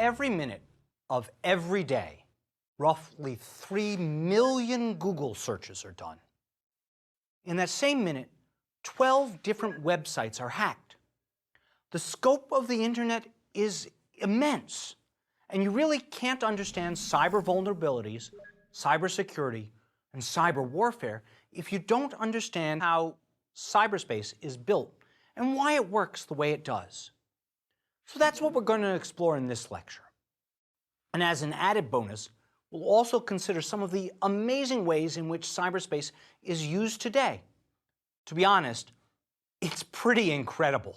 every minute of every day, roughly 3 million Google searches are done. In that same minute, 12 different websites are hacked. The scope of the internet is immense, and you really can't understand cyber vulnerabilities, cybersecurity, and cyber warfare if you don't understand how cyberspace is built and why it works the way it does. So that's what we're going to explore in this lecture. And as an added bonus, we'll also consider some of the amazing ways in which cyberspace is used today. To be honest, it's pretty incredible.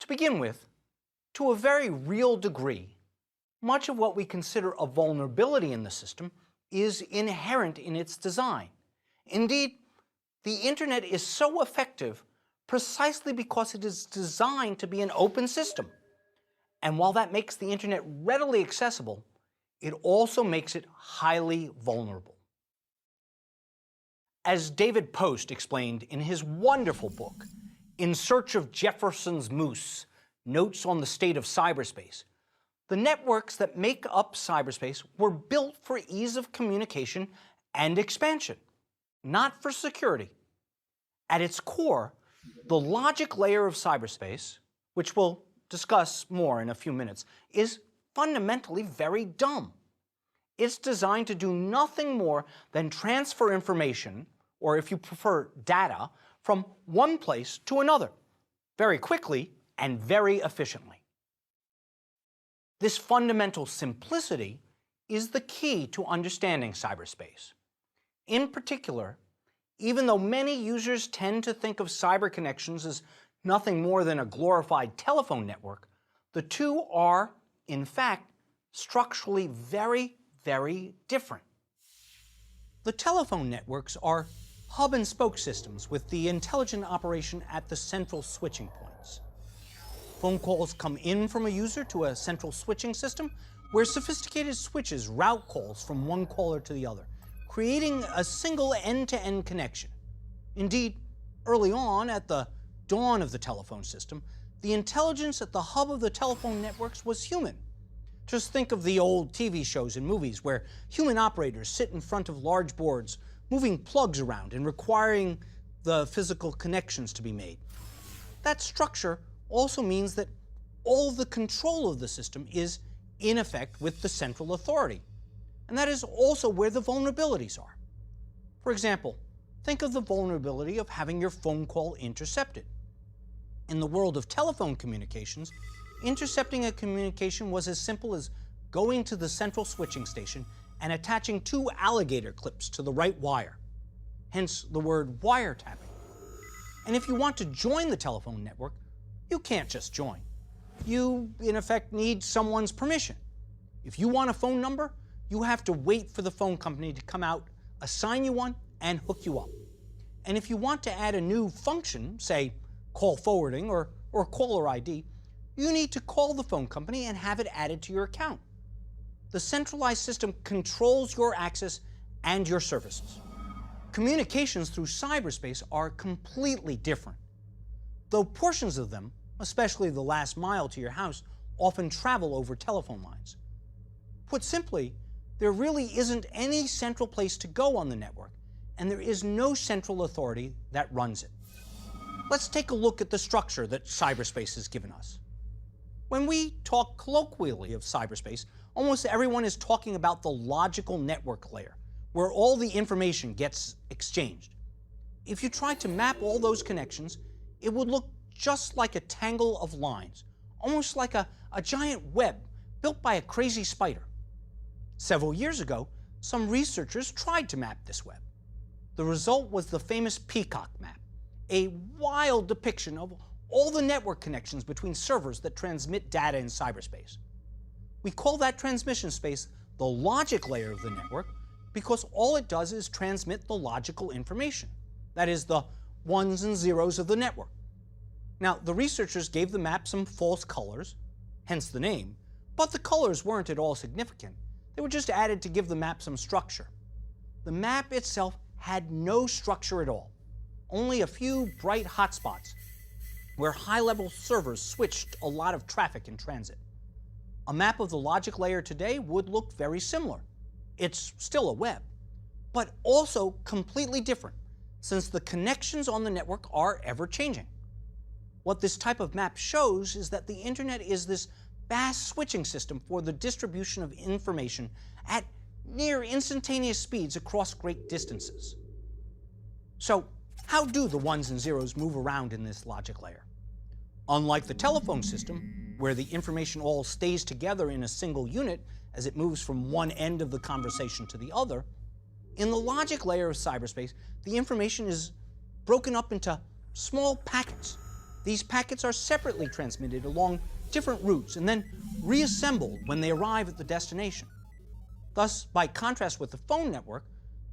To begin with, to a very real degree, much of what we consider a vulnerability in the system is inherent in its design. Indeed, the internet is so effective precisely because it is designed to be an open system. And while that makes the internet readily accessible, it also makes it highly vulnerable. As David Post explained in his wonderful book, In Search of Jefferson's Moose, Notes on the State of Cyberspace, the networks that make up cyberspace were built for ease of communication and expansion, not for security. At its core, the logic layer of cyberspace, which we'll discuss more in a few minutes, is fundamentally very dumb. It's designed to do nothing more than transfer information, or if you prefer, data, from one place to another, very quickly and very efficiently. This fundamental simplicity is the key to understanding cyberspace. In particular, even though many users tend to think of cyber connections as nothing more than a glorified telephone network, the two are, in fact, structurally very, very different. The telephone networks are hub and spoke systems with the intelligent operation at the central switching points. Phone calls come in from a user to a central switching system where sophisticated switches route calls from one caller to the other, creating a single end-to-end connection. Indeed, early on, at the dawn of the telephone system, the intelligence at the hub of the telephone networks was human. Just think of the old TV shows and movies where human operators sit in front of large boards, moving plugs around and requiring the physical connections to be made. That structure also means that all of the control of the system is, in effect, with the central authority. And that is also where the vulnerabilities are. For example, think of the vulnerability of having your phone call intercepted. In the world of telephone communications, intercepting a communication was as simple as going to the central switching station and attaching 2 alligator clips to the right wire, hence the word wiretapping. And if you want to join the telephone network, you can't just join. You, in effect, need someone's permission. If you want a phone number, you have to wait for the phone company to come out, assign you one, and hook you up. And if you want to add a new function, say call forwarding or caller ID, you need to call the phone company and have it added to your account. The centralized system controls your access and your services. Communications through cyberspace are completely different. Though portions of them, especially the last mile to your house, often travel over telephone lines. Put simply, there really isn't any central place to go on the network, and there is no central authority that runs it. Let's take a look at the structure that cyberspace has given us. When we talk colloquially of cyberspace, almost everyone is talking about the logical network layer, where all the information gets exchanged. If you tried to map all those connections, it would look just like a tangle of lines, almost like a giant web built by a crazy spider. Several years ago, some researchers tried to map this web. The result was the famous peacock map, a wild depiction of all the network connections between servers that transmit data in cyberspace. We call that transmission space the logic layer of the network because all it does is transmit the logical information, that is, the ones and zeros of the network. Now, the researchers gave the map some false colors, hence the name, but the colors weren't at all significant. They were just added to give the map some structure. The map itself had no structure at all, only a few bright hotspots where high-level servers switched a lot of traffic in transit. A map of the logic layer today would look very similar. It's still a web, but also completely different, since the connections on the network are ever-changing. What this type of map shows is that the internet is this vast switching system for the distribution of information at near instantaneous speeds across great distances. So, how do the ones and zeros move around in this logic layer? Unlike the telephone system, where the information all stays together in a single unit as it moves from one end of the conversation to the other, in the logic layer of cyberspace, the information is broken up into small packets. These packets are separately transmitted along different routes and then reassembled when they arrive at the destination. Thus, by contrast with the phone network,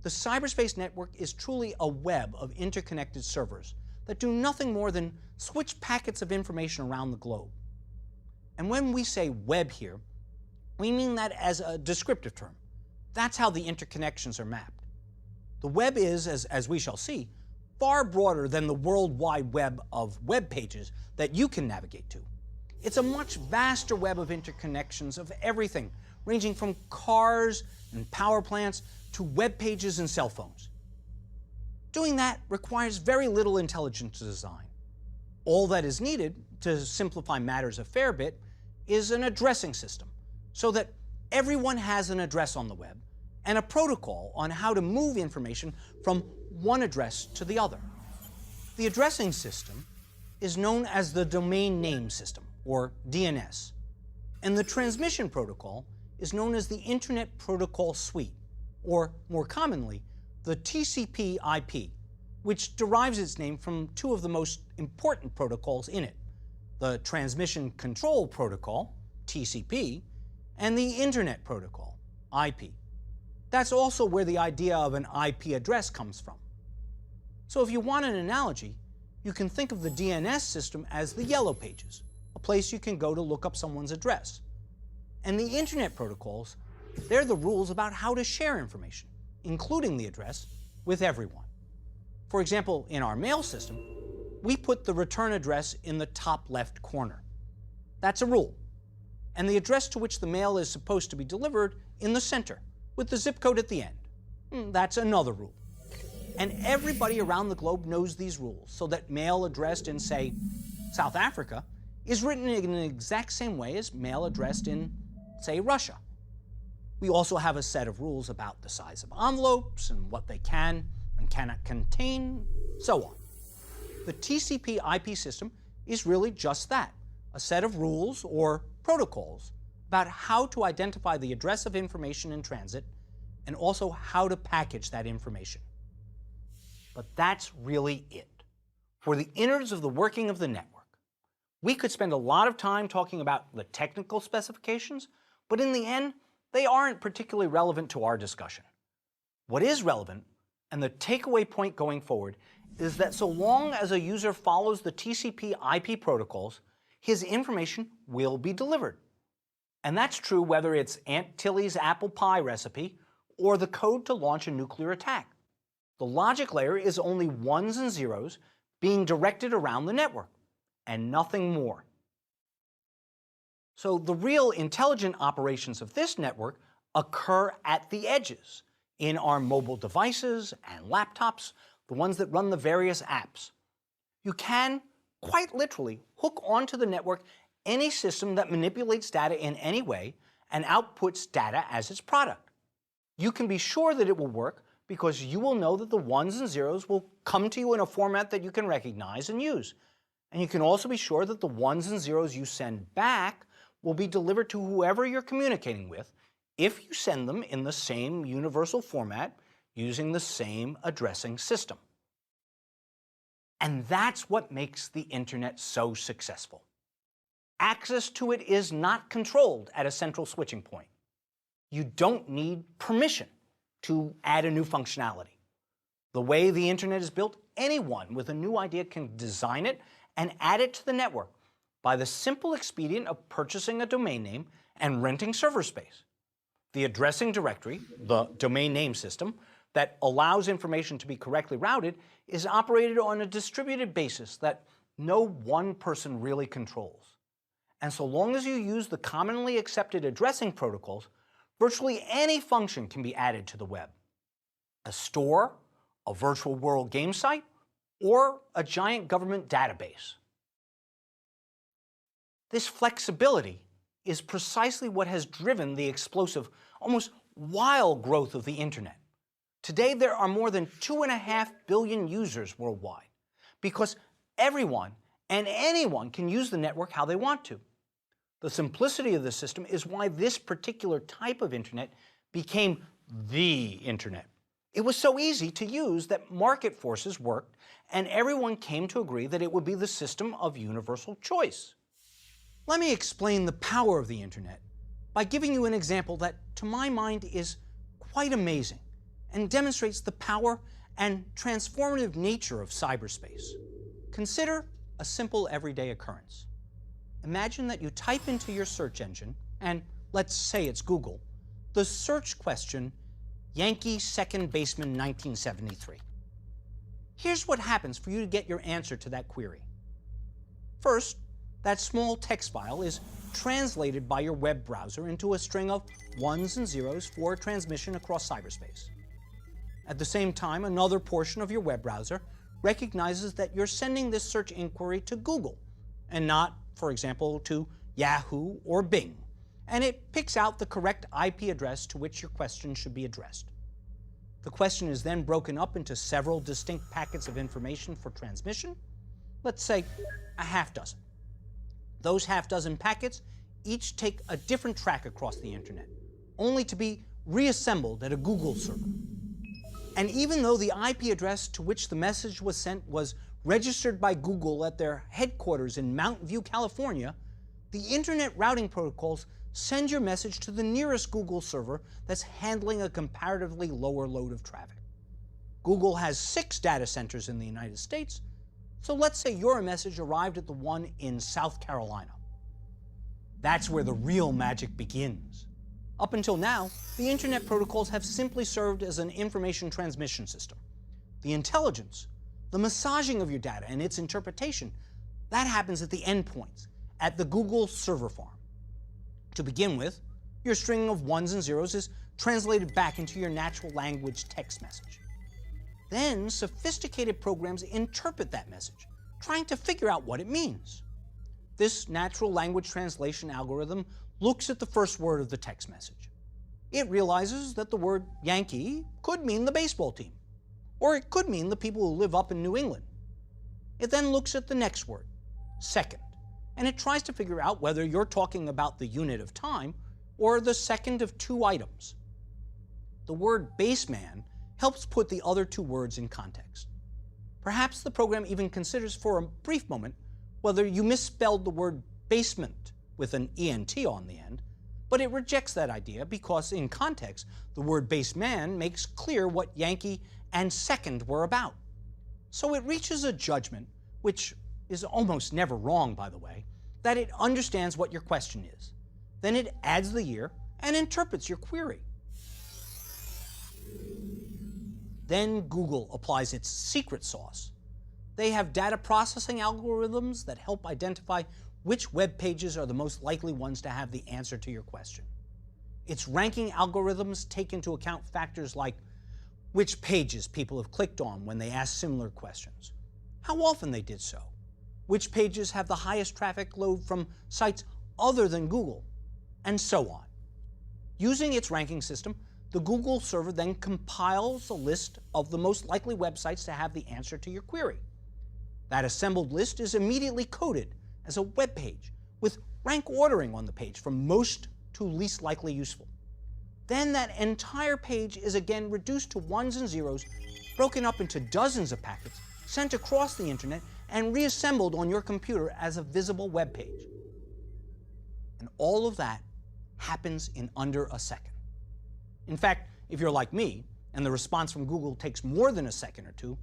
the cyberspace network is truly a web of interconnected servers that do nothing more than switch packets of information around the globe. And when we say web here, we mean that as a descriptive term. That's how the interconnections are mapped. The web is, as we shall see, far broader than the World Wide Web of web pages that you can navigate to. It's a much vaster web of interconnections of everything, ranging from cars and power plants to web pages and cell phones. Doing that requires very little intelligent design. All that is needed, to simplify matters a fair bit, is an addressing system, so that everyone has an address on the web and a protocol on how to move information from one address to the other. The addressing system is known as the Domain Name System, or DNS, and the transmission protocol is known as the Internet Protocol Suite, or more commonly, the TCP/IP, which derives its name from two of the most important protocols in it, the Transmission Control Protocol, TCP, and the Internet Protocol, IP. That's also where the idea of an IP address comes from. So if you want an analogy, you can think of the DNS system as the Yellow Pages, a place you can go to look up someone's address. And the Internet protocols, they're the rules about how to share information, including the address, with everyone. For example, in our mail system, we put the return address in the top left corner. That's a rule. And the address to which the mail is supposed to be delivered in the center, with the zip code at the end. That's another rule. And everybody around the globe knows these rules, so that mail addressed in, say, South Africa is written in the exact same way as mail addressed in, say, Russia. We also have a set of rules about the size of envelopes and what they can and cannot contain, so on. The TCP/IP system is really just that, a set of rules or protocols about how to identify the address of information in transit and also how to package that information. But that's really it. For the innards of the working of the network, we could spend a lot of time talking about the technical specifications, but in the end, they aren't particularly relevant to our discussion. What is relevant, and the takeaway point going forward, is that so long as a user follows the TCP/IP protocols, his information will be delivered. And that's true whether it's Aunt Tilly's apple pie recipe or the code to launch a nuclear attack. The logic layer is only ones and zeros being directed around the network, and nothing more. So the real intelligent operations of this network occur at the edges, in our mobile devices and laptops, the ones that run the various apps. You can, quite literally, hook onto the network any system that manipulates data in any way and outputs data as its product. You can be sure that it will work because you will know that the ones and zeros will come to you in a format that you can recognize and use. And you can also be sure that the ones and zeros you send back will be delivered to whoever you're communicating with if you send them in the same universal format using the same addressing system. And that's what makes the internet so successful. Access to it is not controlled at a central switching point. You don't need permission to add a new functionality. The way the internet is built, anyone with a new idea can design it and add it to the network by the simple expedient of purchasing a domain name and renting server space. The addressing directory, the domain name system, that allows information to be correctly routed is operated on a distributed basis that no one person really controls. And so long as you use the commonly accepted addressing protocols, virtually any function can be added to the web. A store, a virtual world game site, or a giant government database. This flexibility is precisely what has driven the explosive, almost wild growth of the internet. Today, there are more than 2.5 billion users worldwide because everyone and anyone can use the network how they want to. The simplicity of the system is why this particular type of internet became the internet. It was so easy to use that market forces worked and everyone came to agree that it would be the system of universal choice. Let me explain the power of the internet by giving you an example that, to my mind, is quite amazing and demonstrates the power and transformative nature of cyberspace. Consider a simple everyday occurrence. Imagine that you type into your search engine, and let's say it's Google, the search question, Yankee second baseman 1973. Here's what happens for you to get your answer to that query. First, that small text file is translated by your web browser into a string of ones and zeros for transmission across cyberspace. At the same time, another portion of your web browser recognizes that you're sending this search inquiry to Google and not, for example, to Yahoo or Bing, and it picks out the correct IP address to which your question should be addressed. The question is then broken up into several distinct packets of information for transmission, let's say a half dozen. Those half dozen packets each take a different track across the internet, only to be reassembled at a Google server. And even though the IP address to which the message was sent was registered by Google at their headquarters in Mountain View, California, the internet routing protocols send your message to the nearest Google server that's handling a comparatively lower load of traffic. Google has 6 data centers in the United States, so let's say your message arrived at the one in South Carolina. That's where the real magic begins. Up until now, the internet protocols have simply served as an information transmission system. The intelligence, the massaging of your data and its interpretation, that happens at the endpoints, at the Google server farm. To begin with, your string of ones and zeros is translated back into your natural language text message. Then, sophisticated programs interpret that message, trying to figure out what it means. This natural language translation algorithm looks at the first word of the text message. It realizes that the word Yankee could mean the baseball team, or it could mean the people who live up in New England. It then looks at the next word, second, and it tries to figure out whether you're talking about the unit of time or the second of 2 items. The word baseman helps put the other 2 words in context. Perhaps the program even considers for a brief moment whether you misspelled the word basement with an ENT on the end, but it rejects that idea because in context, the word baseman makes clear what Yankee and second were about. So it reaches a judgment, which is almost never wrong, by the way, that it understands what your question is. Then it adds the year and interprets your query. Then Google applies its secret sauce. They have data processing algorithms that help identify which web pages are the most likely ones to have the answer to your question. Its ranking algorithms take into account factors like which pages people have clicked on when they ask similar questions, how often they did so, which pages have the highest traffic load from sites other than Google, and so on. Using its ranking system, the Google server then compiles a list of the most likely websites to have the answer to your query. That assembled list is immediately coded as a web page with rank ordering on the page from most to least likely useful. Then that entire page is again reduced to ones and zeros, broken up into dozens of packets, sent across the internet, and reassembled on your computer as a visible web page. And all of that happens in under a second. In fact, if you're like me, and the response from Google takes more than a second or 2,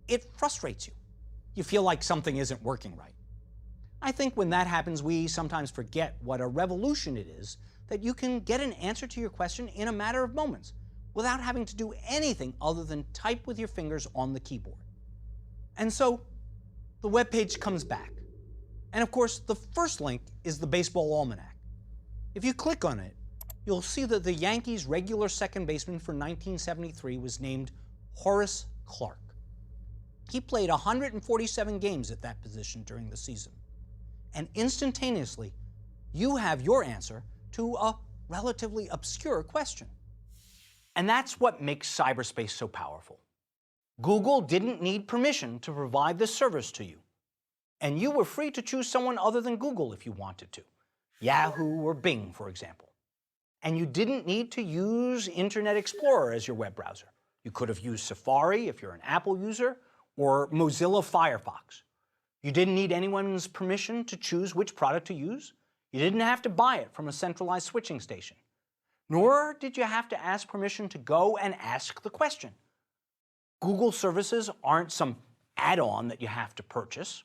it frustrates you. You feel like something isn't working right. I think when that happens, we sometimes forget what a revolution it is that you can get an answer to your question in a matter of moments without having to do anything other than type with your fingers on the keyboard. And so the web page comes back. And of course, the first link is the Baseball Almanac. If you click on it, you'll see that the Yankees' regular second baseman for 1973 was named Horace Clarke. He played 147 games at that position during the season. And instantaneously, you have your answer to a relatively obscure question. And that's what makes cyberspace so powerful. Google didn't need permission to provide this service to you. And you were free to choose someone other than Google if you wanted to. Yahoo or Bing, for example. And you didn't need to use Internet Explorer as your web browser. You could have used Safari if you're an Apple user, or Mozilla Firefox. You didn't need anyone's permission to choose which product to use. You didn't have to buy it from a centralized switching station. Nor did you have to ask permission to go and ask the question. Google services aren't some add-on that you have to purchase.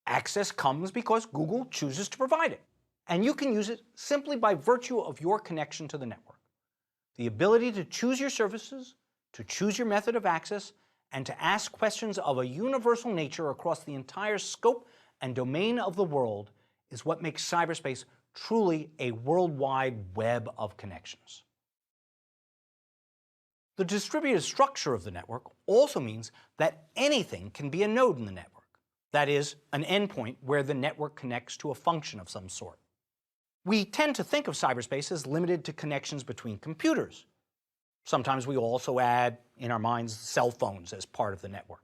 Access comes because Google chooses to provide it, and you can use it simply by virtue of your connection to the network. The ability to choose your services, to choose your method of access, and to ask questions of a universal nature across the entire scope and domain of the world is what makes cyberspace truly a worldwide web of connections. The distributed structure of the network also means that anything can be a node in the network. That is, an endpoint where the network connects to a function of some sort. We tend to think of cyberspace as limited to connections between computers. Sometimes we also add, in our minds, cell phones as part of the network.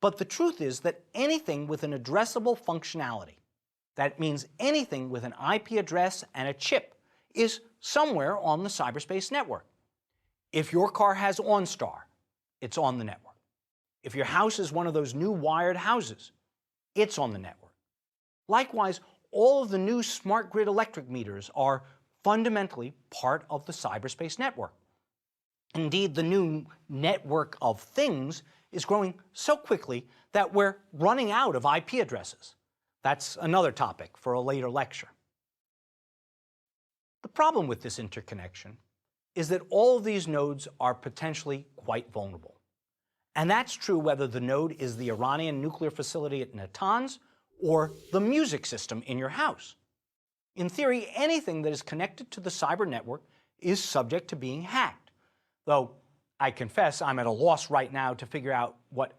But the truth is that anything with an addressable functionality, that means anything with an IP address and a chip, is somewhere on the cyberspace network. If your car has OnStar, it's on the network. If your house is one of those new wired houses, it's on the network. Likewise, all of the new smart grid electric meters are fundamentally part of the cyberspace network. Indeed, the new network of things is growing so quickly that we're running out of IP addresses. That's another topic for a later lecture. The problem with this interconnection is that all of these nodes are potentially quite vulnerable. And that's true whether the node is the Iranian nuclear facility at Natanz or the music system in your house. In theory, anything that is connected to the cyber network is subject to being hacked, though I confess I'm at a loss right now to figure out what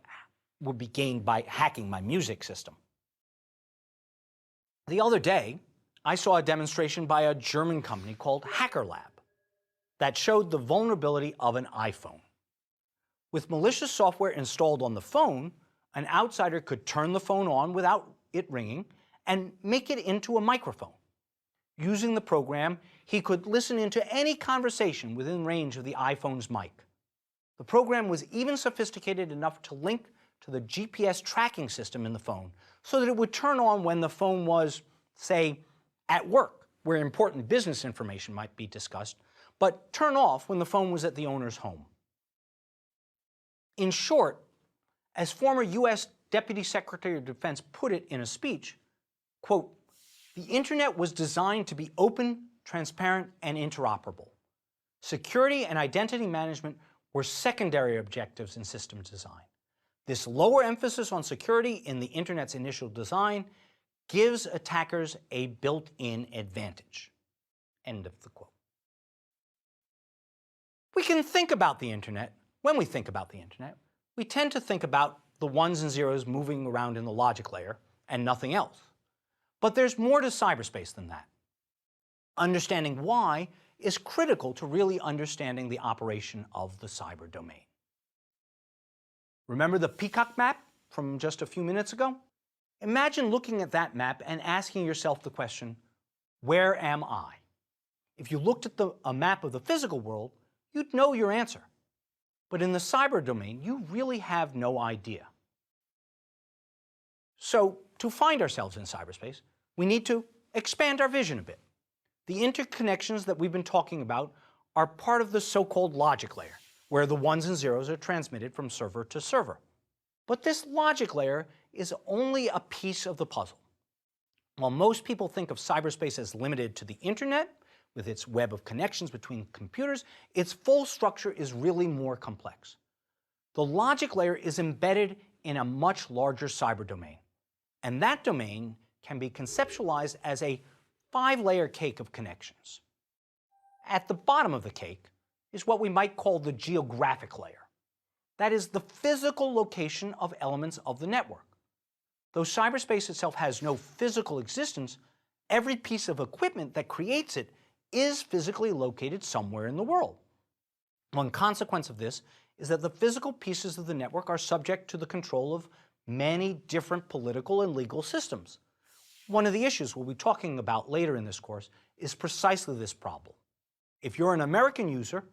would be gained by hacking my music system. The other day, I saw a demonstration by a German company called Hacker Lab that showed the vulnerability of an iPhone. With malicious software installed on the phone, an outsider could turn the phone on without it ringing and make it into a microphone. Using the program, he could listen into any conversation within range of the iPhone's mic. The program was even sophisticated enough to link to the GPS tracking system in the phone so that it would turn on when the phone was, say, at work, where important business information might be discussed, but turn off when the phone was at the owner's home. In short, as former U.S. Deputy Secretary of Defense put it in a speech, quote, "The internet was designed to be open, transparent, and interoperable. Security and identity management were secondary objectives in system design. This lower emphasis on security in the internet's initial design gives attackers a built-in advantage." End of the quote. We can think about the internet. When we think about the internet, we tend to think about the ones and zeros moving around in the logic layer and nothing else. But there's more to cyberspace than that. Understanding why is critical to really understanding the operation of the cyber domain. Remember the peacock map from just a few minutes ago? Imagine looking at that map and asking yourself the question, where am I? If you looked at a map of the physical world, you'd know your answer. But in the cyber domain, you really have no idea. So, to find ourselves in cyberspace, we need to expand our vision a bit. The interconnections that we've been talking about are part of the so-called logic layer, where the ones and zeros are transmitted from server to server. But this logic layer is only a piece of the puzzle. While most people think of cyberspace as limited to the internet, with its web of connections between computers, its full structure is really more complex. The logic layer is embedded in a much larger cyber domain. And that domain can be conceptualized as a 5-layer cake of connections. At the bottom of the cake is what we might call the geographic layer. That is the physical location of elements of the network. Though cyberspace itself has no physical existence, every piece of equipment that creates it is physically located somewhere in the world. One consequence of this is that the physical pieces of the network are subject to the control of many different political and legal systems. One of the issues we'll be talking about later in this course is precisely this problem. If you're an American user,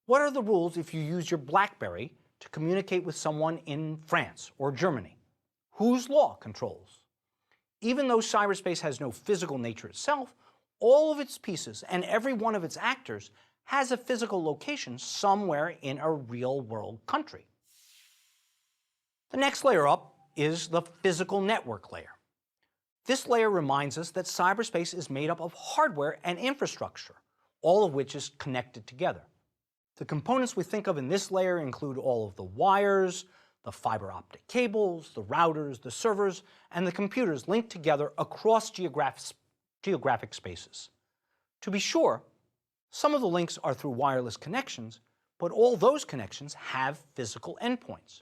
what are the rules if you use your BlackBerry to communicate with someone in France or Germany? Whose law controls? Even though cyberspace has no physical nature itself, all of its pieces and every one of its actors has a physical location somewhere in a real-world country. The next layer up is the physical network layer. This layer reminds us that cyberspace is made up of hardware and infrastructure, all of which is connected together. The components we think of in this layer include all of the wires, the fiber optic cables, the routers, the servers, and the computers linked together across geographic spaces. To be sure, some of the links are through wireless connections, but all those connections have physical endpoints.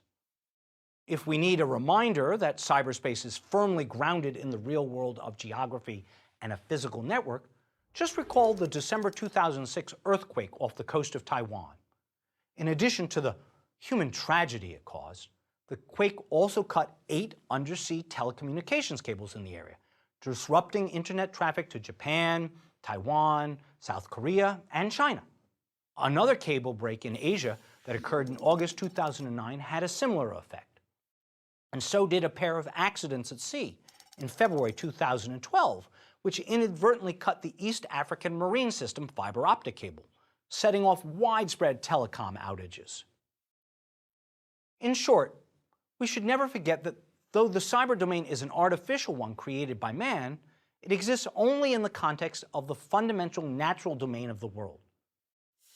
If we need a reminder that cyberspace is firmly grounded in the real world of geography and a physical network, just recall the December 2006 earthquake off the coast of Taiwan. In addition to the human tragedy it caused, the quake also cut 8 undersea telecommunications cables in the area, disrupting internet traffic to Japan, Taiwan, South Korea, and China. Another cable break in Asia that occurred in August 2009 had a similar effect. And so did a pair of accidents at sea in February 2012, which inadvertently cut the East African Marine System fiber optic cable, setting off widespread telecom outages. In short, we should never forget that though the cyber domain is an artificial one created by man, it exists only in the context of the fundamental natural domain of the world.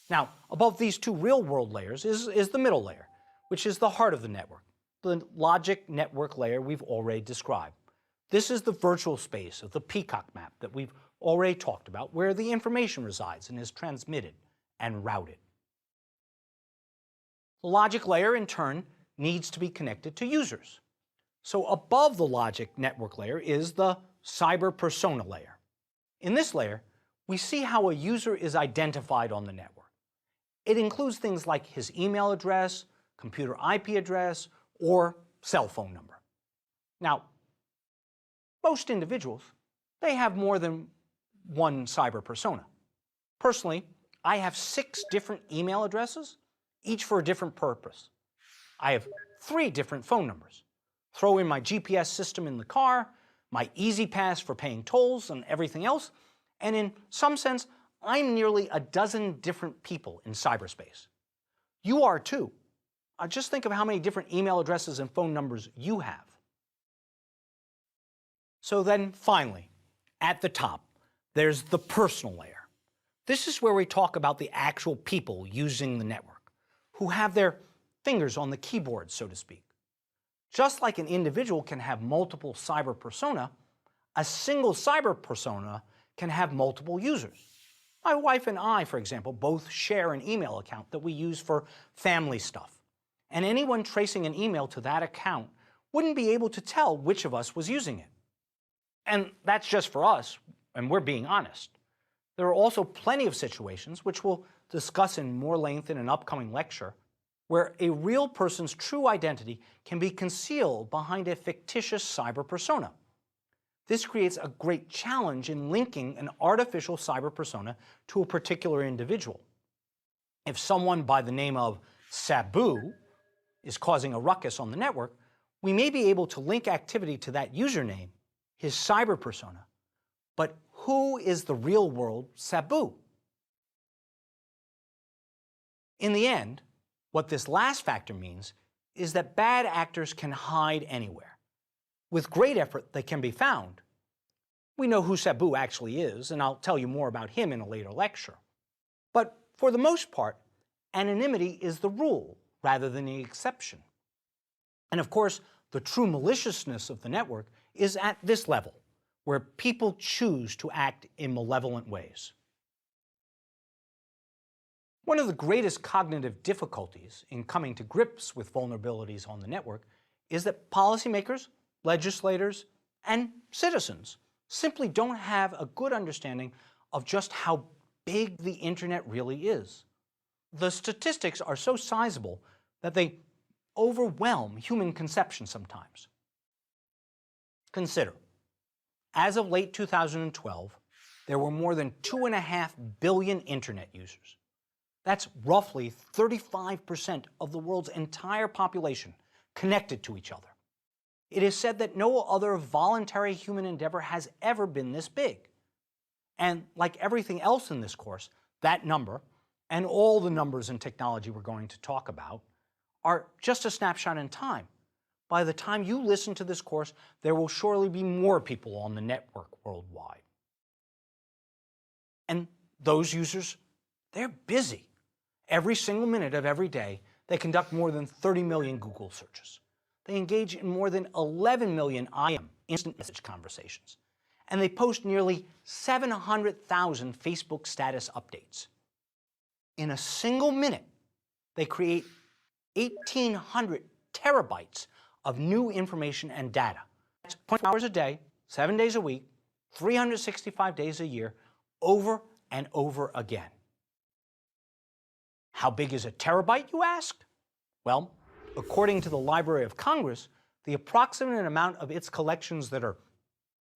Now, above these two real-world layers is the middle layer, which is the heart of the network, the logic network layer we've already described. This is the virtual space of the peacock map that we've already talked about, where the information resides and is transmitted and routed. The logic layer, in turn, needs to be connected to users. So above the logic network layer is the cyber persona layer. In this layer, we see how a user is identified on the network. It includes things like his email address, computer IP address, or cell phone number. Now, most individuals, they have more than one cyber persona. Personally, I have 6 different email addresses, each for a different purpose. I have 3 different phone numbers. Throw in my GPS system in the car, my EasyPass for paying tolls and everything else, and in some sense, I'm nearly a dozen different people in cyberspace. You are too. Just think of how many different email addresses and phone numbers you have. So then finally, at the top, there's the personal layer. This is where we talk about the actual people using the network, who have their fingers on the keyboard, so to speak. Just like an individual can have multiple cyber persona, a single cyber persona can have multiple users. My wife and I, for example, both share an email account that we use for family stuff. And anyone tracing an email to that account wouldn't be able to tell which of us was using it. And that's just for us, and we're being honest. There are also plenty of situations, which we'll discuss in more length in an upcoming lecture, where a real person's true identity can be concealed behind a fictitious cyber persona. This creates a great challenge in linking an artificial cyber persona to a particular individual. If someone by the name of Sabu is causing a ruckus on the network, we may be able to link activity to that username, his cyber persona. But who is the real-world Sabu? In the end, what this last factor means is that bad actors can hide anywhere. With great effort, they can be found. We know who Sabu actually is, and I'll tell you more about him in a later lecture. But for the most part, anonymity is the rule rather than the exception. And of course, the true maliciousness of the network is at this level, where people choose to act in malevolent ways. One of the greatest cognitive difficulties in coming to grips with vulnerabilities on the network is that policymakers, legislators, and citizens simply don't have a good understanding of just how big the internet really is. The statistics are so sizable that they overwhelm human conception sometimes. Consider, as of late 2012, there were more than 2.5 billion internet users. That's roughly 35% of the world's entire population connected to each other. It is said that no other voluntary human endeavor has ever been this big. And like everything else in this course, that number, and all the numbers in technology we're going to talk about, are just a snapshot in time. By the time you listen to this course, there will surely be more people on the network worldwide. And those users, they're busy. Every single minute of every day, they conduct more than 30 million Google searches. They engage in more than 11 million IM, instant message conversations. And they post nearly 700,000 Facebook status updates. In a single minute, they create 1,800 terabytes of new information and data. That's 24 hours a day, 7 days a week, 365 days a year, over and over again. How big is a terabyte, you asked? Well, according to the Library of Congress, the approximate amount of its collections that are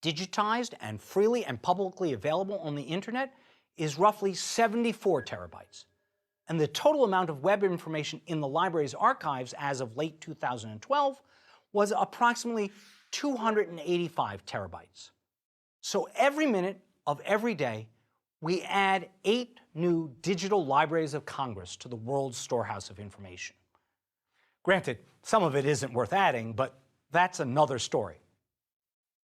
digitized and freely and publicly available on the internet is roughly 74 terabytes. And the total amount of web information in the library's archives as of late 2012 was approximately 285 terabytes. So every minute of every day, we add 8 new digital libraries of Congress to the world's storehouse of information. Granted, some of it isn't worth adding, but that's another story.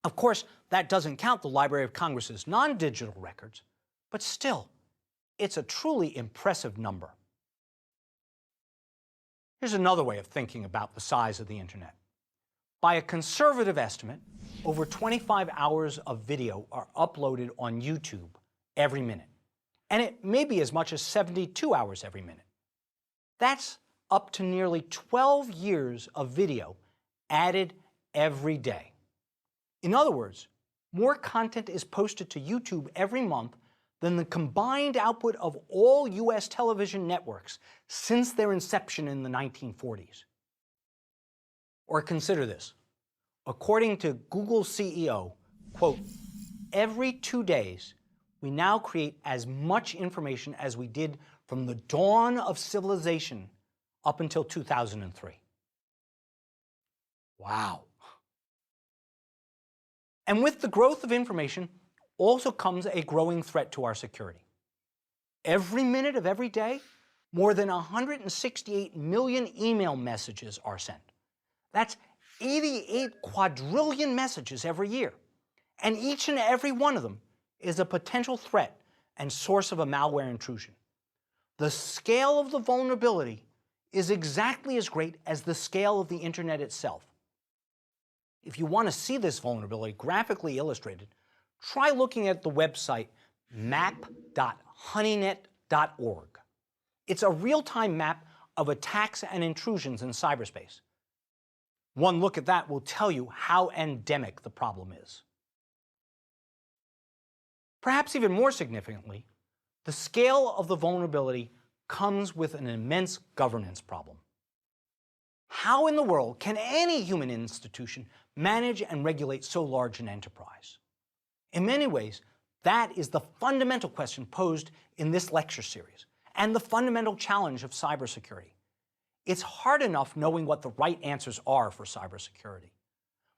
Of course, that doesn't count the Library of Congress's non-digital records, but still, it's a truly impressive number. Here's another way of thinking about the size of the internet. By a conservative estimate, over 25 hours of video are uploaded on YouTube every minute, and it may be as much as 72 hours every minute. That's up to nearly 12 years of video added every day. In other words, more content is posted to YouTube every month than the combined output of all US television networks since their inception in the 1940s. Or consider this. According to Google CEO, quote, every 2 days, we now create as much information as we did from the dawn of civilization up until 2003. Wow. And with the growth of information also comes a growing threat to our security. Every minute of every day, more than 168 million email messages are sent. That's 88 quadrillion messages every year. And each and every one of them is a potential threat and source of a malware intrusion. The scale of the vulnerability is exactly as great as the scale of the internet itself. If you want to see this vulnerability graphically illustrated, try looking at the website map.honeynet.org. It's a real-time map of attacks and intrusions in cyberspace. One look at that will tell you how endemic the problem is. Perhaps even more significantly, the scale of the vulnerability comes with an immense governance problem. How in the world can any human institution manage and regulate so large an enterprise? In many ways, that is the fundamental question posed in this lecture series, and the fundamental challenge of cybersecurity. It's hard enough knowing what the right answers are for cybersecurity.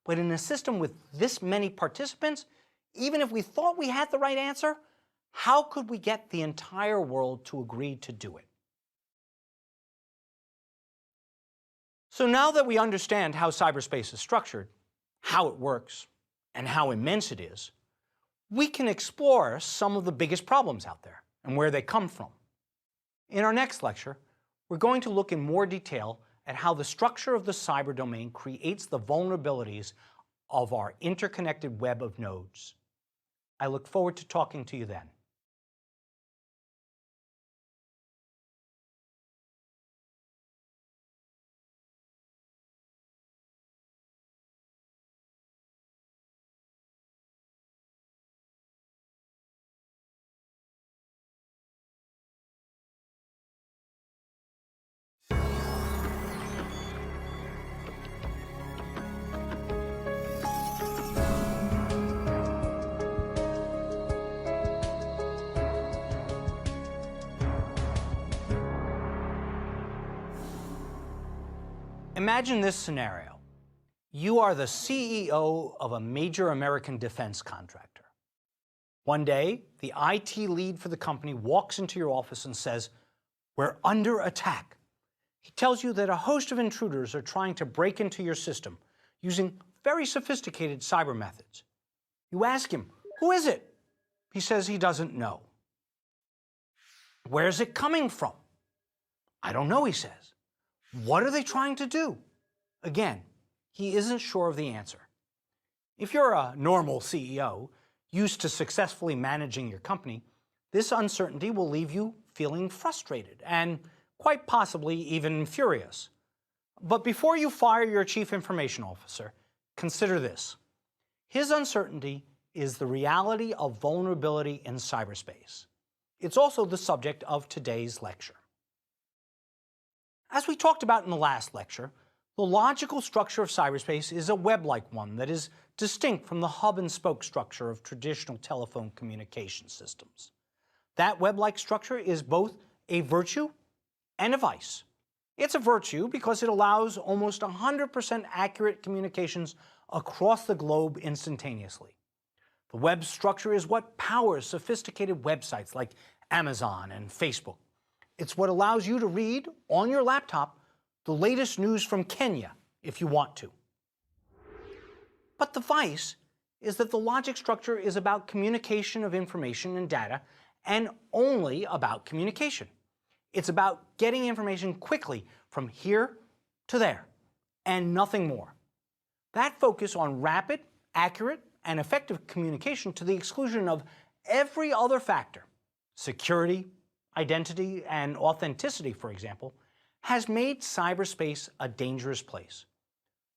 But in a system with this many participants, even if we thought we had the right answer, how could we get the entire world to agree to do it? So now that we understand how cyberspace is structured, how it works, and how immense it is, we can explore some of the biggest problems out there and where they come from. In our next lecture, we're going to look in more detail at how the structure of the cyber domain creates the vulnerabilities of our interconnected web of nodes. I look forward to talking to you then. Imagine this scenario. You are the CEO of a major American defense contractor. One day, the IT lead for the company walks into your office and says, "We're under attack." He tells you that a host of intruders are trying to break into your system using very sophisticated cyber methods. You ask him, "Who is it?" He says he doesn't know. "Where's it coming from?" "I don't know," he says. "What are they trying to do?" Again, he isn't sure of the answer. If you're a normal CEO, used to successfully managing your company, this uncertainty will leave you feeling frustrated and quite possibly even furious. But before you fire your chief information officer, consider this. His uncertainty is the reality of vulnerability in cyberspace. It's also the subject of today's lecture. As we talked about in the last lecture, the logical structure of cyberspace is a web-like one that is distinct from the hub-and-spoke structure of traditional telephone communication systems. That web-like structure is both a virtue and a vice. It's a virtue because it allows almost 100% accurate communications across the globe instantaneously. The web structure is what powers sophisticated websites like Amazon and Facebook. It's what allows you to read on your laptop the latest news from Kenya if you want to. But the vice is that the logic structure is about communication of information and data, and only about communication. It's about getting information quickly from here to there, and nothing more. That focus on rapid, accurate, and effective communication to the exclusion of every other factor, security, identity, and authenticity, for example, has made cyberspace a dangerous place.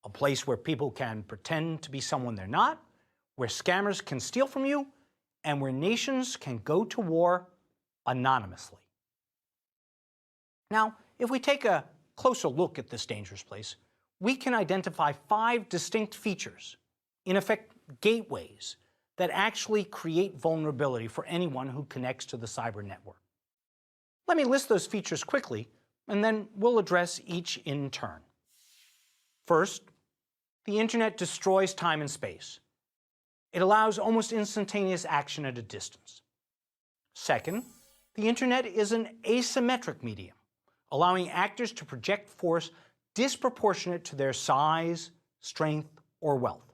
A place where people can pretend to be someone they're not, where scammers can steal from you, and where nations can go to war anonymously. Now, if we take a closer look at this dangerous place, we can identify 5 distinct features, in effect gateways, that actually create vulnerability for anyone who connects to the cyber network. Let me list those features quickly, and then we'll address each in turn. First, the internet destroys time and space. It allows almost instantaneous action at a distance. Second, the internet is an asymmetric medium, allowing actors to project force disproportionate to their size, strength, or wealth.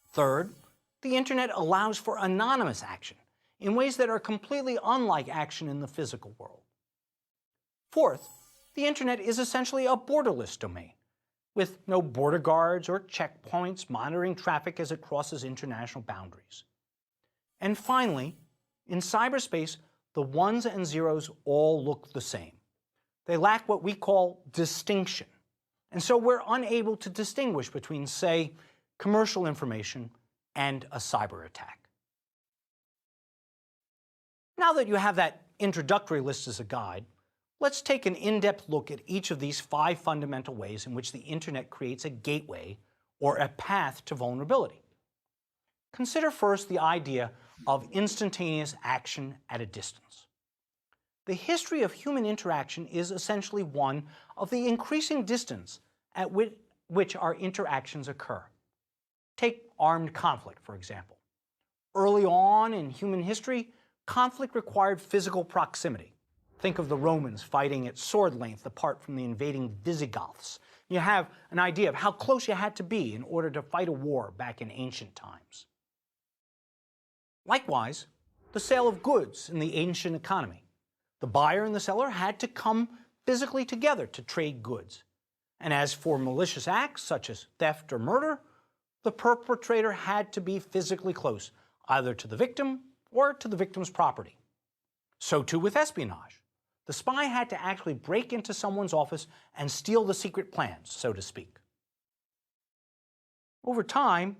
Third, the internet allows for anonymous action in ways that are completely unlike action in the physical world. Fourth, the internet is essentially a borderless domain, with no border guards or checkpoints monitoring traffic as it crosses international boundaries. And finally, in cyberspace, the ones and zeros all look the same. They lack what we call distinction, and so we're unable to distinguish between, say, commercial information and a cyber attack. Now that you have that introductory list as a guide, let's take an in-depth look at each of these 5 fundamental ways in which the internet creates a gateway or a path to vulnerability. Consider first the idea of instantaneous action at a distance. The history of human interaction is essentially one of the increasing distance at which our interactions occur. Take armed conflict, for example. Early on in human history, conflict required physical proximity. Think of the Romans fighting at sword length apart from the invading Visigoths. You have an idea of how close you had to be in order to fight a war back in ancient times. Likewise, the sale of goods in the ancient economy. The buyer and the seller had to come physically together to trade goods. And as for malicious acts such as theft or murder, the perpetrator had to be physically close, either to the victim or to the victim's property. So too with espionage. The spy had to actually break into someone's office and steal the secret plans, so to speak. Over time,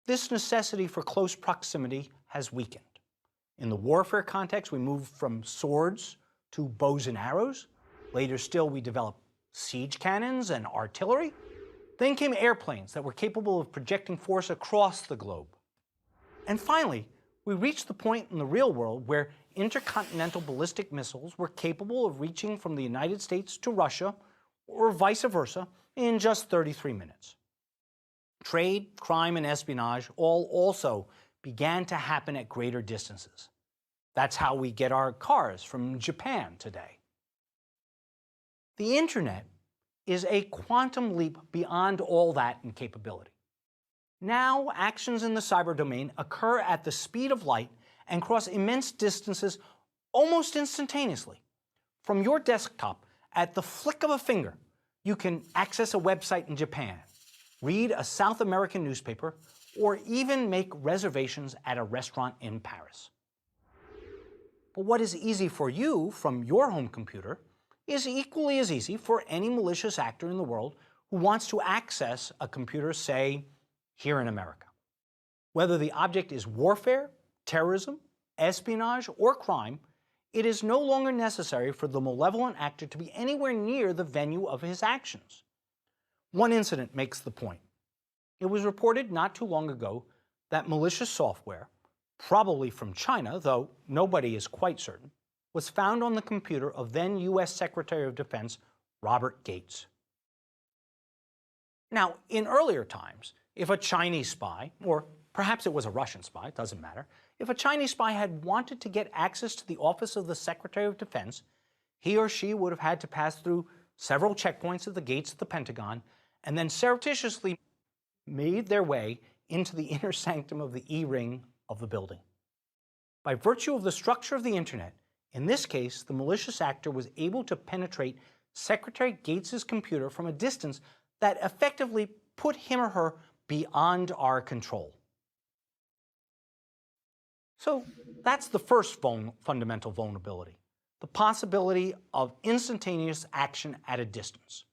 this necessity for close proximity has weakened. In the warfare context, we moved from swords to bows and arrows. Later still, we developed siege cannons and artillery. Then came airplanes that were capable of projecting force across the globe. And finally, we reached the point in the real world where intercontinental ballistic missiles were capable of reaching from the United States to Russia, or vice versa, in just 33 minutes. Trade, crime, and espionage all also began to happen at greater distances. That's how we get our cars from Japan today. The internet is a quantum leap beyond all that in capability. Now, actions in the cyber domain occur at the speed of light and cross immense distances almost instantaneously. From your desktop, at the flick of a finger, you can access a website in Japan, read a South American newspaper, or even make reservations at a restaurant in Paris. But what is easy for you from your home computer is equally as easy for any malicious actor in the world who wants to access a computer, say, here in America. Whether the object is warfare, terrorism, espionage, or crime, it is no longer necessary for the malevolent actor to be anywhere near the venue of his actions. One incident makes the point. It was reported not too long ago that malicious software, probably from China, though nobody is quite certain, was found on the computer of then U.S. Secretary of Defense Robert Gates. Now, in earlier times, if a Chinese spy, or perhaps it was a Russian spy, it doesn't matter, if a Chinese spy had wanted to get access to the office of the Secretary of Defense, he or she would have had to pass through several checkpoints at the gates of the Pentagon and then surreptitiously made their way into the inner sanctum of the E-ring of the building. By virtue of the structure of the internet, in this case, the malicious actor was able to penetrate Secretary Gates's computer from a distance that effectively put him or her beyond our control. So that's the first fundamental vulnerability, the possibility of instantaneous action at a distance.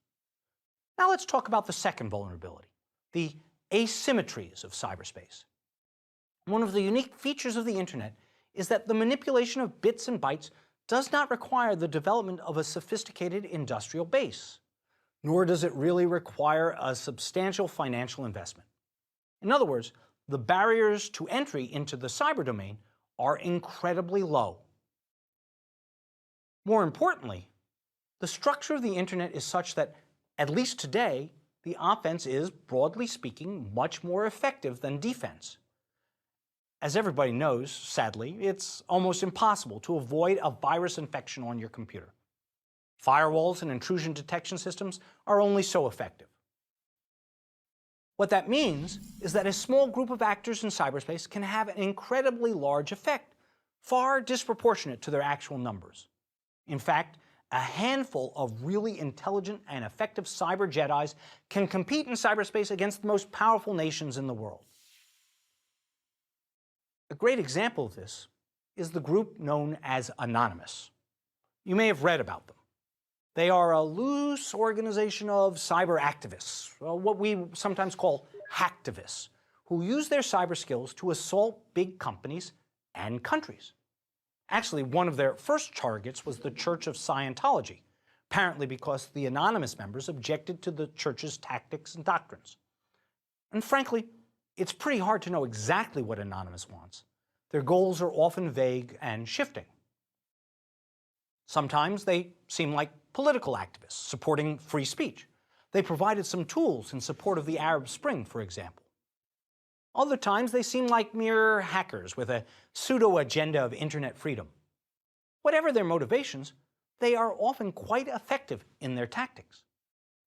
Now let's talk about the second vulnerability, the asymmetries of cyberspace. One of the unique features of the internet is that the manipulation of bits and bytes does not require the development of a sophisticated industrial base, nor does it really require a substantial financial investment. In other words, the barriers to entry into the cyber domain are incredibly low. More importantly, the structure of the internet is such that, at least today, the offense is, broadly speaking, much more effective than defense. As everybody knows, sadly, it's almost impossible to avoid a virus infection on your computer. Firewalls and intrusion detection systems are only so effective. What that means is that a small group of actors in cyberspace can have an incredibly large effect, far disproportionate to their actual numbers. In fact, a handful of really intelligent and effective cyber Jedis can compete in cyberspace against the most powerful nations in the world. A great example of this is the group known as Anonymous. You may have read about them. They are a loose organization of cyber activists, what we sometimes call hacktivists, who use their cyber skills to assault big companies and countries. Actually, one of their first targets was the Church of Scientology, apparently because the Anonymous members objected to the church's tactics and doctrines. And frankly, it's pretty hard to know exactly what Anonymous wants. Their goals are often vague and shifting. Sometimes they seem like political activists supporting free speech. They provided some tools in support of the Arab Spring, for example. Other times they seem like mere hackers with a pseudo-agenda of internet freedom. Whatever their motivations, they are often quite effective in their tactics.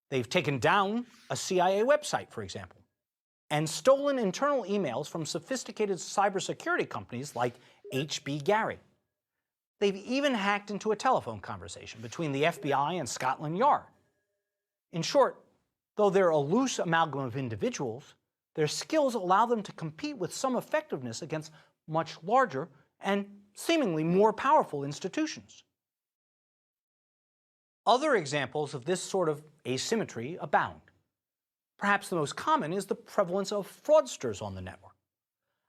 They've taken down a CIA website, for example, and stolen internal emails from sophisticated cybersecurity companies like HB Gary. They've even hacked into a telephone conversation between the FBI and Scotland Yard. In short, though they're a loose amalgam of individuals, Their skills allow them to compete with some effectiveness against much larger and seemingly more powerful institutions. Other examples of this sort of asymmetry abound. Perhaps the most common is the prevalence of fraudsters on the network.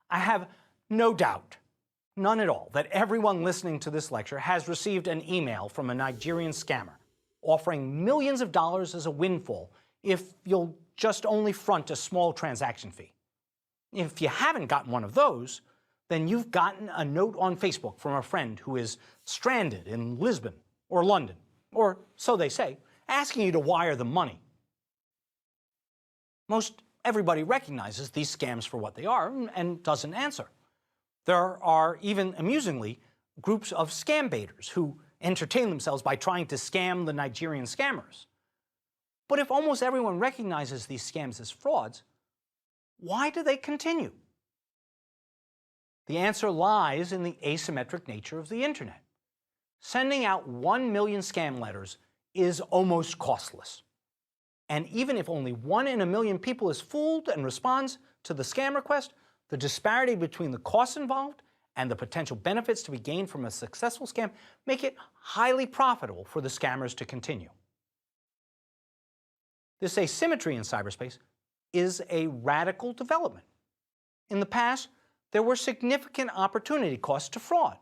I have no doubt, none at all, that everyone listening to this lecture has received an email from a Nigerian scammer offering millions of dollars as a windfall if you'll just only front a small transaction fee. If you haven't gotten one of those, then you've gotten a note on Facebook from a friend who is stranded in Lisbon or London, or so they say, asking you to wire them money. Most everybody recognizes these scams for what they are and doesn't answer. There are even, amusingly, groups of scam baiters who entertain themselves by trying to scam the Nigerian scammers. But if almost everyone recognizes these scams as frauds, why do they continue? The answer lies in the asymmetric nature of the internet. Sending out 1 million scam letters is almost costless. And even if only 1 in a million people is fooled and responds to the scam request, the disparity between the costs involved and the potential benefits to be gained from a successful scam make it highly profitable for the scammers to continue. This asymmetry in cyberspace is a radical development. In the past, there were significant opportunity costs to fraud.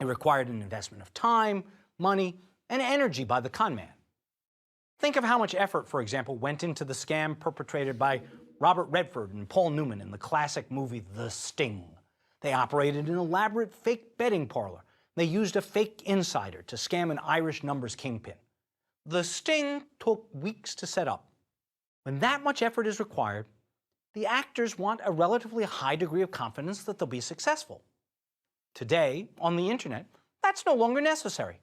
It required an investment of time, money, and energy by the con man. Think of how much effort, for example, went into the scam perpetrated by Robert Redford and Paul Newman in the classic movie The Sting. They operated an elaborate fake betting parlor. They used a fake insider to scam an Irish numbers kingpin. The Sting took weeks to set up. When that much effort is required, the actors want a relatively high degree of confidence that they'll be successful. Today, on the internet, that's no longer necessary.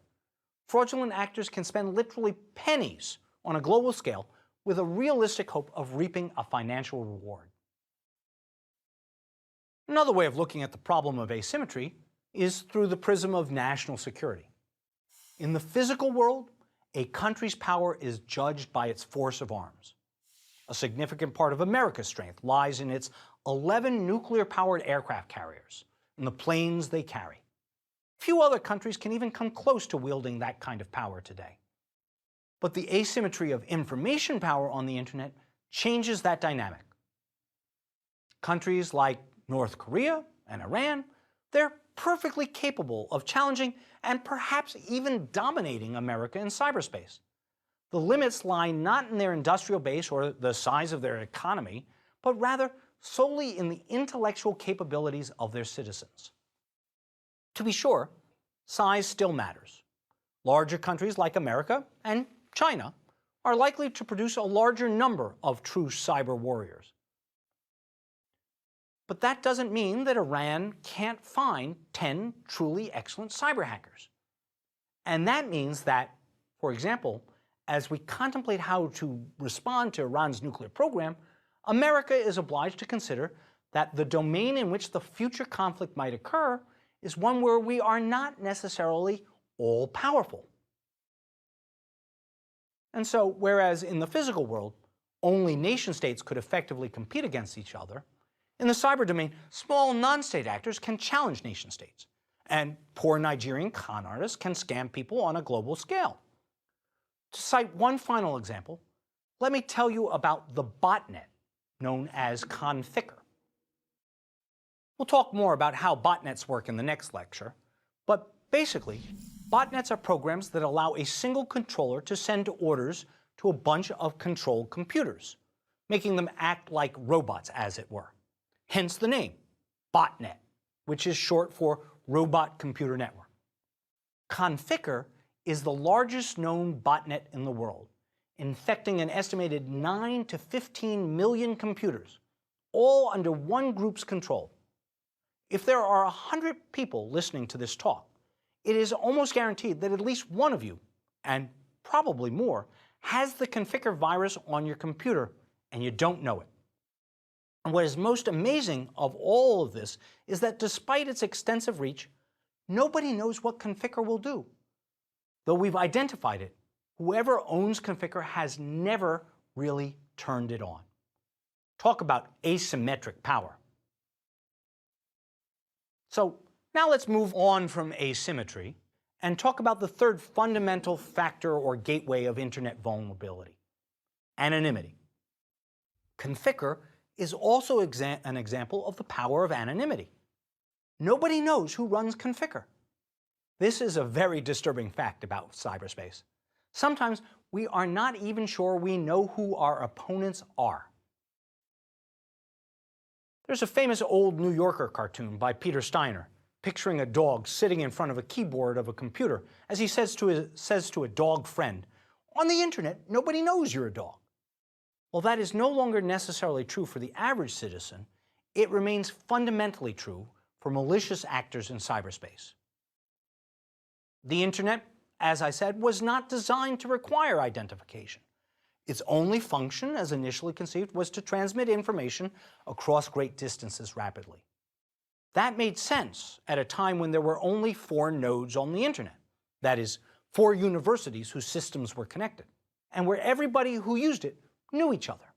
Fraudulent actors can spend literally pennies on a global scale with a realistic hope of reaping a financial reward. Another way of looking at the problem of asymmetry is through the prism of national security. In the physical world, a country's power is judged by its force of arms. A significant part of America's strength lies in its 11 nuclear-powered aircraft carriers and the planes they carry. Few other countries can even come close to wielding that kind of power today. But the asymmetry of information power on the internet changes that dynamic. Countries like North Korea and Iran, they're perfectly capable of challenging and perhaps even dominating America in cyberspace. The limits lie not in their industrial base or the size of their economy, but rather solely in the intellectual capabilities of their citizens. To be sure, size still matters. Larger countries like America and China are likely to produce a larger number of true cyber warriors. But that doesn't mean that Iran can't find 10 truly excellent cyber hackers. And that means that, for example, as we contemplate how to respond to Iran's nuclear program, America is obliged to consider that the domain in which the future conflict might occur is one where we are not necessarily all-powerful. And so, whereas in the physical world, only nation-states could effectively compete against each other, in the cyber domain, small non-state actors can challenge nation-states, and poor Nigerian con artists can scam people on a global scale. To cite one final example, let me tell you about the botnet, known as Conficker. We'll talk more about how botnets work in the next lecture, but basically, botnets are programs that allow a single controller to send orders to a bunch of controlled computers, making them act like robots, as it were. Hence the name, botnet, which is short for Robot Computer Network. Conficker is the largest known botnet in the world, infecting an estimated 9 to 15 million computers, all under one group's control. If there are 100 people listening to this talk, it is almost guaranteed that at least one of you, and probably more, has the Conficker virus on your computer and you don't know it. And what is most amazing of all of this is that despite its extensive reach, nobody knows what Conficker will do. Though we've identified it, whoever owns Conficker has never really turned it on. Talk about asymmetric power. So now let's move on from asymmetry and talk about the third fundamental factor or gateway of Internet vulnerability: anonymity. Conficker is also an example of the power of anonymity. Nobody knows who runs Conficker. This is a very disturbing fact about cyberspace. Sometimes we are not even sure we know who our opponents are. There's a famous old New Yorker cartoon by Peter Steiner picturing a dog sitting in front of a keyboard of a computer as he says to a dog friend, "On the internet, nobody knows you're a dog." While that is no longer necessarily true for the average citizen, it remains fundamentally true for malicious actors in cyberspace. The internet, as I said, was not designed to require identification. Its only function, as initially conceived, was to transmit information across great distances rapidly. That made sense at a time when there were only 4 nodes on the internet, that is, 4 universities whose systems were connected, and where everybody who used it knew each other.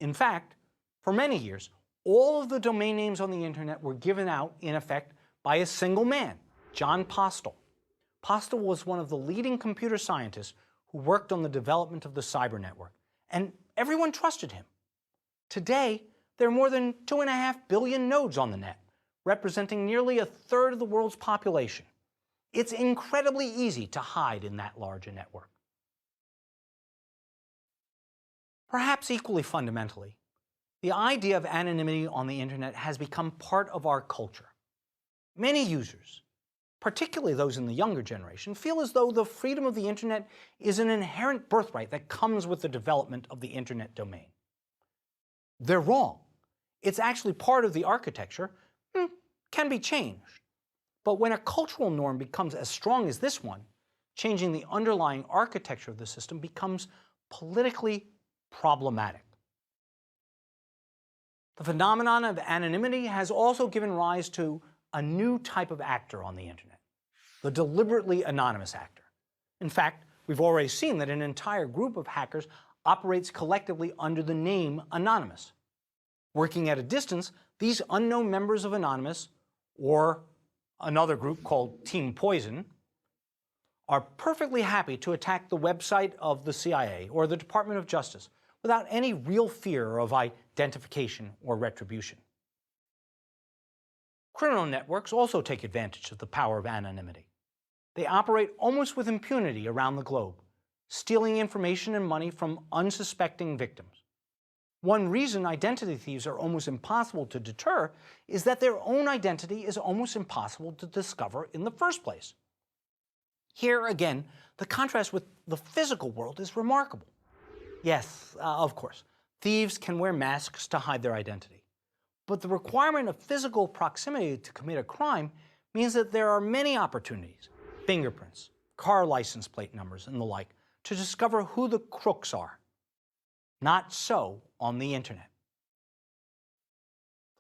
In fact, for many years, all of the domain names on the internet were given out, in effect, by a single man, John Postel. Postel was one of the leading computer scientists who worked on the development of the cyber network, and everyone trusted him. Today, there are more than 2.5 billion nodes on the net, representing nearly a third of the world's population. It's incredibly easy to hide in that large a network. Perhaps equally fundamentally, the idea of anonymity on the internet has become part of our culture. Many users, particularly those in the younger generation, feel as though the freedom of the internet is an inherent birthright that comes with the development of the internet domain. They're wrong. It's actually part of the architecture, can be changed. But when a cultural norm becomes as strong as this one, changing the underlying architecture of the system becomes politically problematic. The phenomenon of anonymity has also given rise to a new type of actor on the internet, the deliberately anonymous actor. In fact, we've already seen that an entire group of hackers operates collectively under the name Anonymous. Working at a distance, these unknown members of Anonymous, or another group called Team Poison, are perfectly happy to attack the website of the CIA or the Department of Justice without any real fear of identification or retribution. Criminal networks also take advantage of the power of anonymity. They operate almost with impunity around the globe, stealing information and money from unsuspecting victims. One reason identity thieves are almost impossible to deter is that their own identity is almost impossible to discover in the first place. Here again, the contrast with the physical world is remarkable. Yes, of course, thieves can wear masks to hide their identity. But the requirement of physical proximity to commit a crime means that there are many opportunities, fingerprints, car license plate numbers, and the like, to discover who the crooks are. Not so on the internet.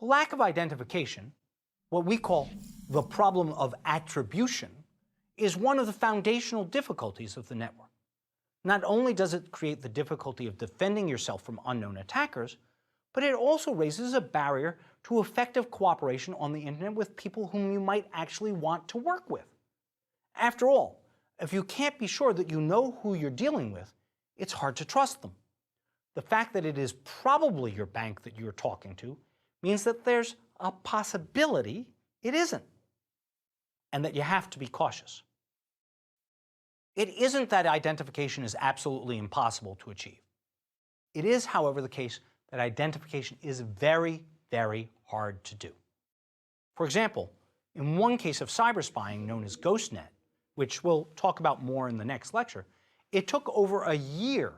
The lack of identification, what we call the problem of attribution, is one of the foundational difficulties of the network. Not only does it create the difficulty of defending yourself from unknown attackers, but it also raises a barrier to effective cooperation on the internet with people whom you might actually want to work with. After all, if you can't be sure that you know who you're dealing with, it's hard to trust them. The fact that it is probably your bank that you're talking to means that there's a possibility it isn't, and that you have to be cautious. It isn't that identification is absolutely impossible to achieve. It is, however, the case that identification is very, very hard to do. For example, in one case of cyberspying known as GhostNet, which we'll talk about more in the next lecture, it took over a year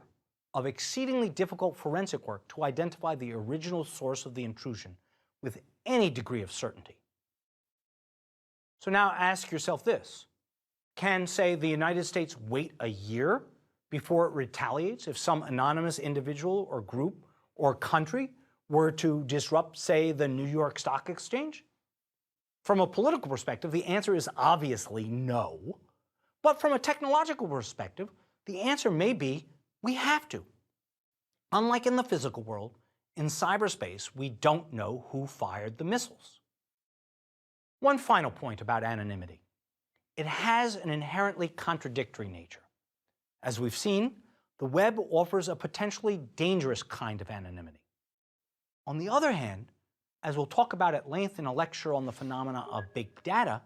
of exceedingly difficult forensic work to identify the original source of the intrusion with any degree of certainty. So now ask yourself this: can, say, the United States wait a year before it retaliates if some anonymous individual or group or country were to disrupt, say, the New York Stock Exchange? From a political perspective, the answer is obviously no. But from a technological perspective, the answer may be we have to. Unlike in the physical world, In cyberspace, we don't know who fired the missiles. One final point about anonymity. It has an inherently contradictory nature. As we've seen, the web offers a potentially dangerous kind of anonymity. On the other hand, as we'll talk about at length in a lecture on the phenomena of big data,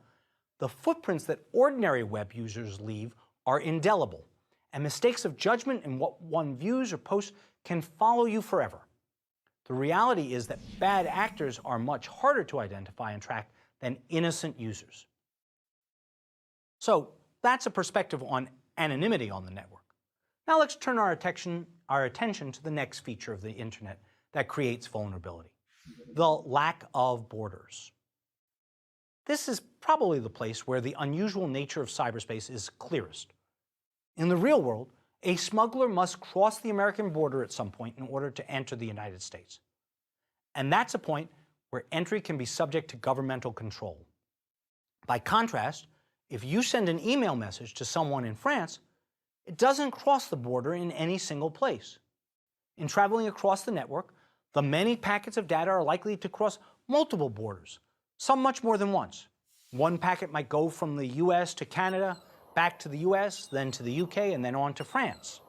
the footprints that ordinary web users leave are indelible, and mistakes of judgment in what one views or posts can follow you forever. The reality is that bad actors are much harder to identify and track than innocent users. So that's a perspective on anonymity on the network. Now let's turn our attention to the next feature of the internet that creates vulnerability: the lack of borders. This is probably the place where the unusual nature of cyberspace is clearest. In the real world, a smuggler must cross the American border at some point in order to enter the United States. And that's a point where entry can be subject to governmental control. By contrast, if you send an email message to someone in France, it doesn't cross the border in any single place. In traveling across the network, the many packets of data are likely to cross multiple borders, some much more than once. One packet might go from the US to Canada, back to the US, then to the UK, and then on to France.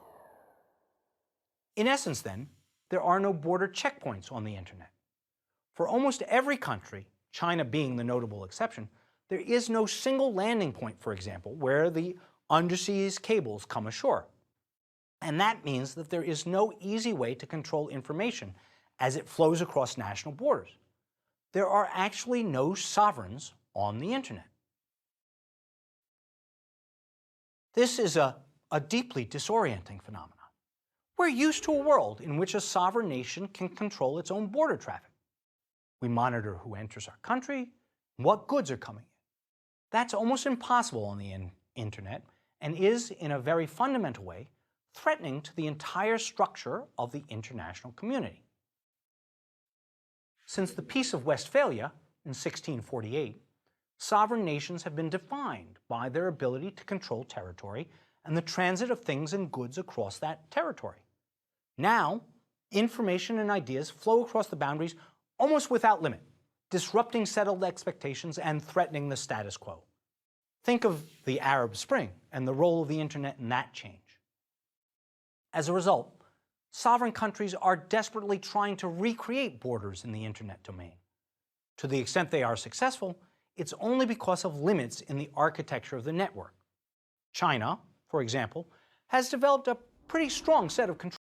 In essence, then, there are no border checkpoints on the internet. For almost every country, China being the notable exception, there is no single landing point, for example, where the undersea cables come ashore. And that means that there is no easy way to control information as it flows across national borders. There are actually no sovereigns on the internet. This is a deeply disorienting phenomenon. We're used to a world in which a sovereign nation can control its own border traffic. We monitor who enters our country and what goods are coming in. That's almost impossible on the internet and is, in a very fundamental way, threatening to the entire structure of the international community. Since the Peace of Westphalia in 1648, sovereign nations have been defined by their ability to control territory and the transit of things and goods across that territory. Now, information and ideas flow across the boundaries almost without limit, disrupting settled expectations and threatening the status quo. Think of the Arab Spring and the role of the internet in that change. As a result, sovereign countries are desperately trying to recreate borders in the internet domain. To the extent they are successful, it's only because of limits in the architecture of the network. China, for example, has developed a pretty strong set of controls